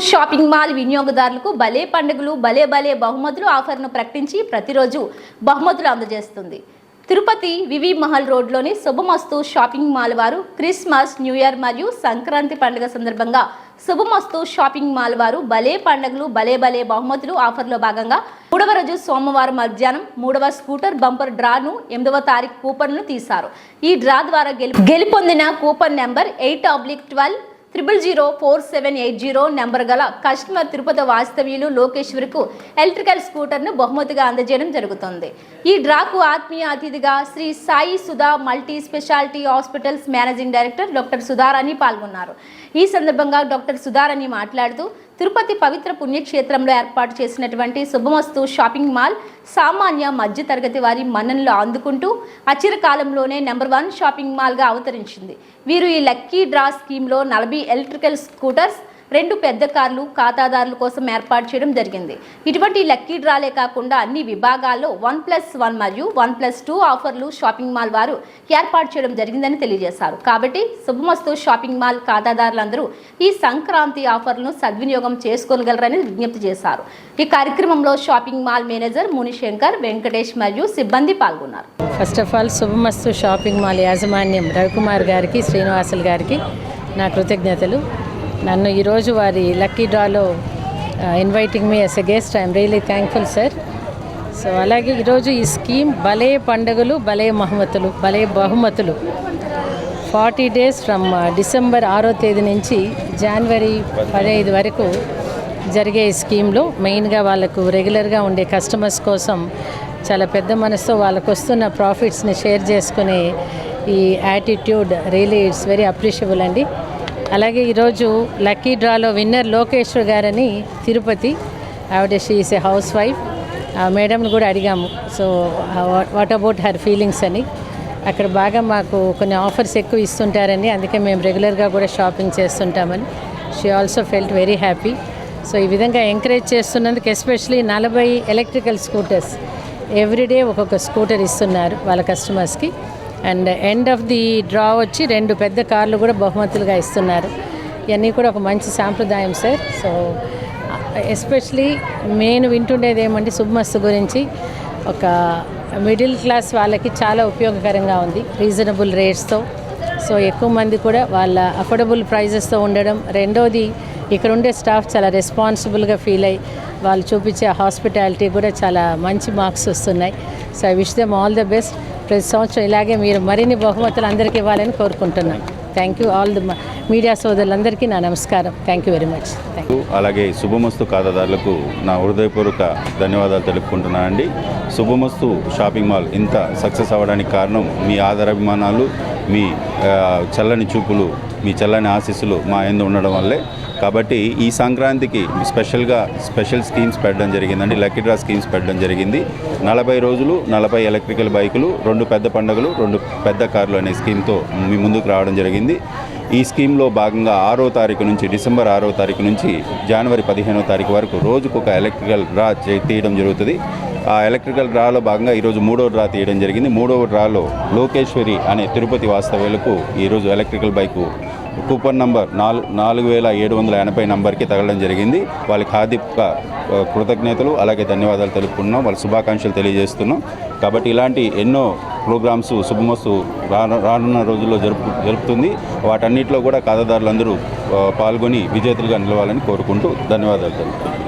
Shopping mall వినియోగదారులకు భలే పండుగలు భలే బహుమతులు ఆఫర్ను ప్రకటించి ప్రతిరోజు బహుమతులు అందజేస్తుంది. తిరుపతి వివి మహల్ రోడ్లోని శుభమస్తు షాపింగ్ మాల్ వారు క్రిస్మస్, న్యూ ఇయర్ మరియు సంక్రాంతి పండుగ సందర్భంగా శుభమస్తు షాపింగ్ మాల్ వారు భలే పండుగలు భలే బహుమతులు ఆఫర్లో భాగంగా 3వ రోజు సోమవారం మధ్యాహ్నం 3వ స్కూటర్ బంపర్ డ్రాను 8వ తారీఖు కూపన్ను తీశారు. ఈ డ్రా ద్వారా గెలుపొందిన కూపన్ నెంబర్ 8/12 004780 నెంబర్ గల కస్టమర్ తిరుపతి వాస్తవ్యులు లోకేశ్వరకు ఎలక్ట్రికల్ స్కూటర్ను బహుమతిగా అందజేయడం జరుగుతుంది. ఈ డ్రాకు ఆత్మీయ అతిథిగా Shri Sai Sudha multi speciality hospitals managing director doctor Sudharani పాల్గొన్నారు. ఈ సందర్భంగా డాక్టర్ సుధారాణి మాట్లాడుతూ తిరుపతి పవిత్ర పుణ్యక్షేత్రంలో ఏర్పాటు చేసినటువంటి శుభమస్తు షాపింగ్ మాల్ సామాన్య మధ్య తరగతి వారి మన్ననలు అందుకుంటూ అచిరకాలంలోనే నెంబర్ 1 షాపింగ్ మాల్గా అవతరించింది. వీరు ఈ లక్కీ డ్రా స్కీమ్లో 40 ఎలక్ట్రికల్ స్కూటర్స్, 2 పెద్ద కార్లు ఖాతాదారుల కోసం ఏర్పాటు చేయడం జరిగింది. ఇటువంటి లక్కీ డ్రాలే కాకుండా అన్ని విభాగాల్లో 1+1 మరియు 1+2 ఆఫర్లు షాపింగ్ మాల్ వారు ఏర్పాటు చేయడం జరిగిందని తెలియజేశారు. కాబట్టి శుభమస్తు షాపింగ్ మాల్ ఖాతాదారులందరూ ఈ సంక్రాంతి ఆఫర్లను సద్వినియోగం చేసుకోగలరని విజ్ఞప్తి చేశారు. ఈ కార్యక్రమంలో shopping mall manager Munishankar, Venkatesh మరియు సిబ్బంది పాల్గొన్నారు. First of all Subhamastu shopping mall యాజమాన్యం రవికుమార్ గారికి, శ్రీనివాసులు గారికి నా కృతజ్ఞతలు. నన్ను ఈరోజు వారి లక్కీ డ్రాలో inviting me as a guest. I'm really thankful sir. So అలాగే ఈరోజు ఈ స్కీమ్ భలే పండుగలు భలే బహుమతులు 40 డేస్ ఫ్రమ్ డిసెంబర్ 6వ తేదీ నుంచి జనవరి 15 వరకు జరిగే ఈ స్కీమ్లో మెయిన్గా వాళ్ళకు రెగ్యులర్గా ఉండే కస్టమర్స్ కోసం చాలా పెద్ద మనసుతో వాళ్ళకు వస్తున్న ప్రాఫిట్స్ని షేర్ చేసుకునే ఈ attitude really it's very appreciable అండి. అలాగే ఈరోజు లక్కీ డ్రాలో విన్నర్ లోకేశ్వర్ గారని తిరుపతి, ఆవిడ she is a house wife. మేడంని కూడా అడిగాము, so what about her feelings అని. అక్కడ బాగా మాకు కొన్ని ఆఫర్స్ ఎక్కువ ఇస్తుంటారని, అందుకే మేము రెగ్యులర్గా కూడా షాపింగ్ చేస్తుంటామని. She also felt very happy. So ఈ విధంగా ఎంకరేజ్ చేస్తున్నందుకు ఎస్పెషలీ 40 ఎలక్ట్రికల్ స్కూటర్స్ ఎవ్రీడే ఒక్కొక్క స్కూటర్ ఇస్తున్నారు వాళ్ళ కస్టమర్స్కి. And end of the draw వచ్చి 2 పెద్ద కార్లు కూడా బహుమతులుగా ఇస్తున్నారు. ఇవన్నీ కూడా ఒక మంచి సాంప్రదాయం సార్. సో ఎస్పెషలీ నేను వింటుండేది ఏమంటే శుభమస్తు గురించి ఒక మిడిల్ క్లాస్ వాళ్ళకి చాలా ఉపయోగకరంగా ఉంది, రీజనబుల్ రేట్స్తో. సో ఎక్కువ మంది కూడా వాళ్ళ అఫోర్డబుల్ ప్రైజెస్తో ఉండడం. రెండోది ఇక్కడ ఉండే స్టాఫ్ చాలా రెస్పాన్సిబుల్గా ఫీల్ అయ్యి వాళ్ళు చూపించే హాస్పిటాలిటీ కూడా చాలా మంచి మార్క్స్ వస్తున్నాయి. So I wish them all the best. ప్రతి సంవత్సరం ఇలాగే మీరు మరిన్ని బహుమతులు అందరికీ ఇవ్వాలని కోరుకుంటున్నాను. Thank you all the media సోదరులందరికీ నా నమస్కారం. Thank you very much. అలాగే శుభమస్తు ఖాతాదారులకు నా హృదయపూర్వక ధన్యవాదాలు తెలుపుకుంటున్నానండి. శుభమస్తు షాపింగ్ మాల్ ఇంత సక్సెస్ అవ్వడానికి కారణం మీ ఆదరాభిమానాలు, మీ చల్లని చూపులు, మీ చల్లని ఆశీస్సులు మా యందు ఉండడం వల్లే. కాబట్టి ఈ సంక్రాంతికి స్పెషల్ స్కీమ్స్ పెట్టడం జరిగిందండి. లక్కీ డ్రా స్కీమ్స్ పెట్టడం జరిగింది. 40 రోజులు 40 ఎలక్ట్రికల్ బైకులు, 2 పెద్ద పండుగలు, 2 పెద్ద కార్లు అనే స్కీమ్తో మీ ముందుకు రావడం జరిగింది. ఈ స్కీమ్లో భాగంగా 6వ తారీఖు నుంచి డిసెంబర్ 6వ తారీఖు నుంచి జనవరి 15వ తారీఖు వరకు రోజుకొక ఎలక్ట్రికల్ డ్రా తీయడం జరుగుతుంది. ఆ ఎలక్ట్రికల్ డ్రాలో భాగంగా ఈరోజు 3వ డ్రా తీయడం జరిగింది. 3వ డ్రాలో లోకేశ్వరి అనే తిరుపతి వాస్తవ్యులకు ఈరోజు ఎలక్ట్రికల్ బైకు కూపన్ నంబర్ 4780 నంబర్కి తగలడం జరిగింది. వాళ్ళకి హార్దిక కృతజ్ఞతలు అలాగే ధన్యవాదాలు తెలుపుకున్నాం, వాళ్ళ శుభాకాంక్షలు తెలియజేస్తున్నాం. కాబట్టి ఇలాంటి ఎన్నో ప్రోగ్రామ్స్ శుభమస్తు రానున్న రోజుల్లో జరుపుతుంది. వాటన్నిటిలో కూడా ఖాతాదారులందరూ పాల్గొని విజేతలుగా నిలవాలని కోరుకుంటూ ధన్యవాదాలు తెలుపుతున్నాం.